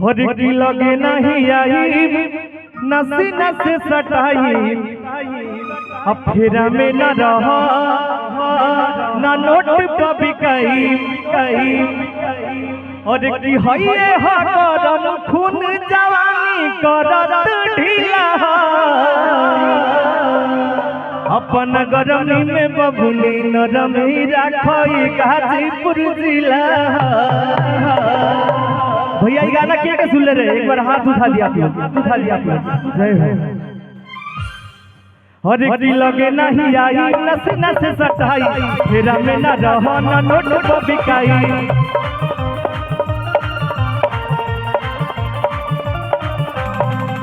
हर की लगे नहीं आई नसी नस सटाई अब फेरा में न रहा ना नोट पर बिकाई और की हइए हा करम खून जवानी करत ढीला अपन गरमी में बबुनी नरम ही राखई गाजीपुर जिला। भैया ये गाना क्या सुन ले रहे, एक बार हाथ उठा दिया आप लोग, उठा दिया आप लोग। जय हो। हर की लगे नहीं आई नस नस सटाई फेरा में न रहो न नोट पर बिकाई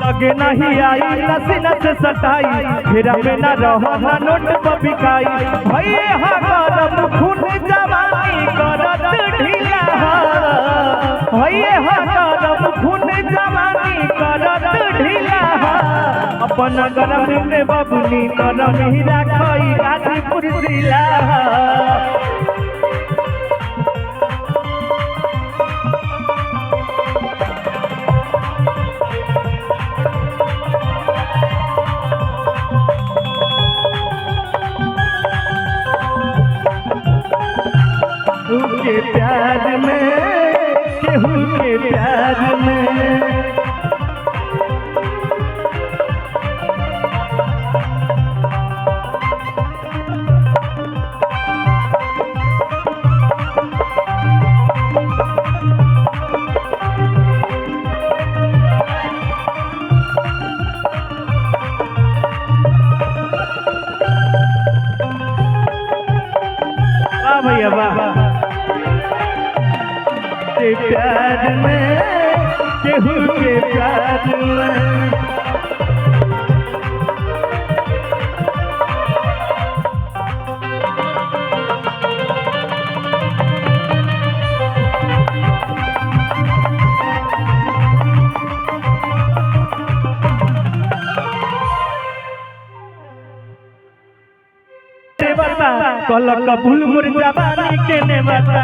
लगे नहीं आई नस नस सटाई फेरा में न रहो न नोट पर बिकाई भैया हा करम खून जवानी करत ढीला भैया हा करम खून जवानी करत ढीला अपन गरम में बबुनी नरम ही राखई गाजीपुर जिला। के प्यार में केहू के प्यार में भैया वाह के प्यार में केहू के प्यार में कल कबूल मुर जवानी के ने बता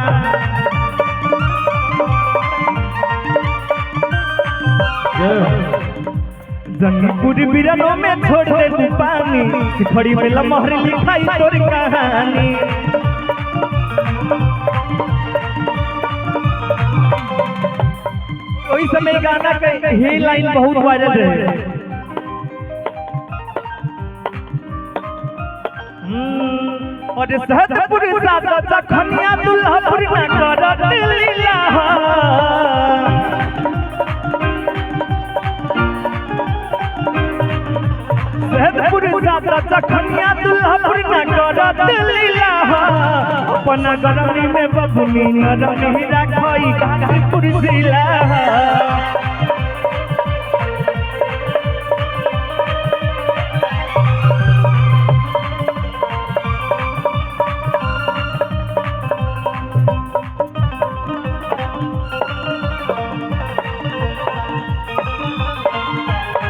जंगीपुर बिरनों में छोड़ दे तू पानी सिखड़ी में लमहर लिखाई तोर कहानी वही समय गाना का ये लाइन बहुत वायरल रहे। और सहजपुर सादा जखनिया दुल्हापुर ना करत लीला सहजपुर सादा जखनिया दुल्हापुर ना करत लीला अपन गरमी में बबुनी नरम ही राखई गाजीपुर जिला।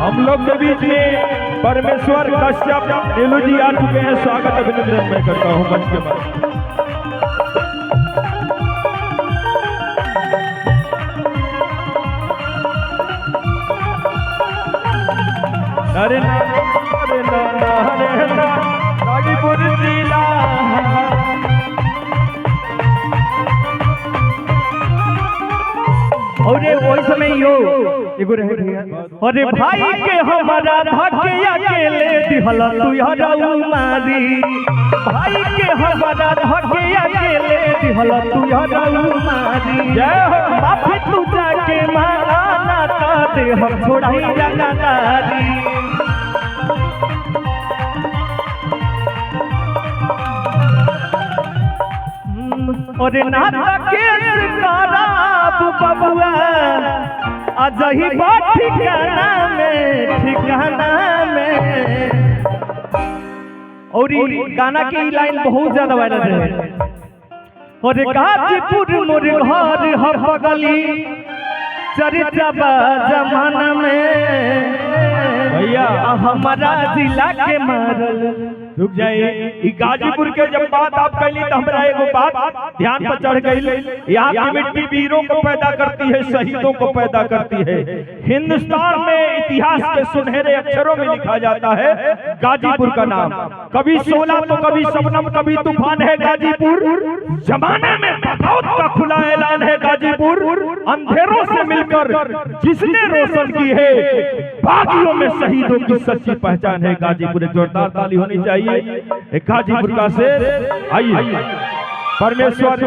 हम लोग के बीच में परमेश्वर कश्यप नीलू जी आ चुके हैं, स्वागत अभिनंदन मैं करता हूँ मंच के बाद। हरे गाजीपुर जिला और वही समय यो एगो रहे भैया अरे भाई के हमारा धके अकेले दिहल तू हरऊ मारी भाई के हमारा धके अकेले दिहल तू हरऊ मारी जय हो बाप तू जाके माना ना दे हम छोड़ाई जगदारी अरे नाता के शराब बबुआ अजही ठिकाना में और गाना की लाइन बहुत ज्यादा वायरल है। और गाजीपुर मोर घर हर बगली चरित्र जमाना में भैया हमारा जिला के मारल रुक जाइए। ई गाजीपुर के जब बात आप कैली तो हमरा एगो बात ध्यान पर चढ़ गई। यहाँ की मिट्टी वीरों को पैदा करती है, शहीदों को पैदा करती है। हिंदुस्तान में इतिहास के सुनहरे अक्षरों में लिखा जाता है गाजीपुर का नाम। कभी शोला तो कभी शबनम कभी तूफान है गाजीपुर। जमाने में बगावत का खुला ऐलान है गाजीपुर। अंधेरों से मिलकर जिसने रोशन की है, बागियों में शहीदों की सच्ची पहचान है गाजीपुर। एक जोरदार ताली होनी चाहिए एक गाजीपुर का शेर। आइए परमेश्वर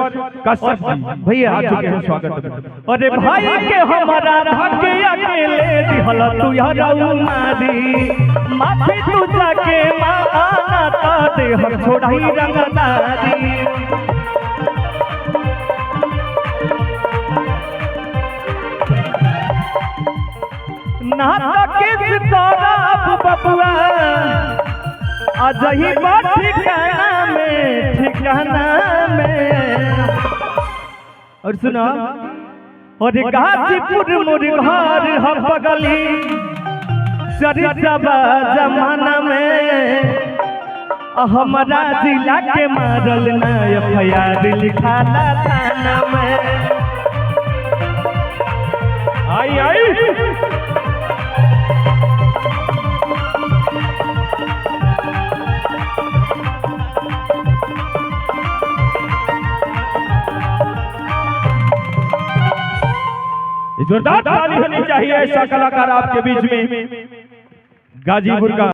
कश्यप जी भैया आ चुके हैं, स्वागत है। अरे भाई के हमारा धके अकेले दिहल तू हरऊ मारी, माफी तू जाके माना ता दे हम छोड़ाई रंगदारी। नाता किस तरफ बबुआ अजही बात ठिकाना में। और सुना और गाजीपुर मोर घर हम बगली चरित्रबा जमाना में। हमारा जिला के मारल ना एफआईआर लिखाला थाना में। आई आई जोरदार ताली होनी चाहिए ऐसा कलाकार आपके बीच में गाजीपुर का।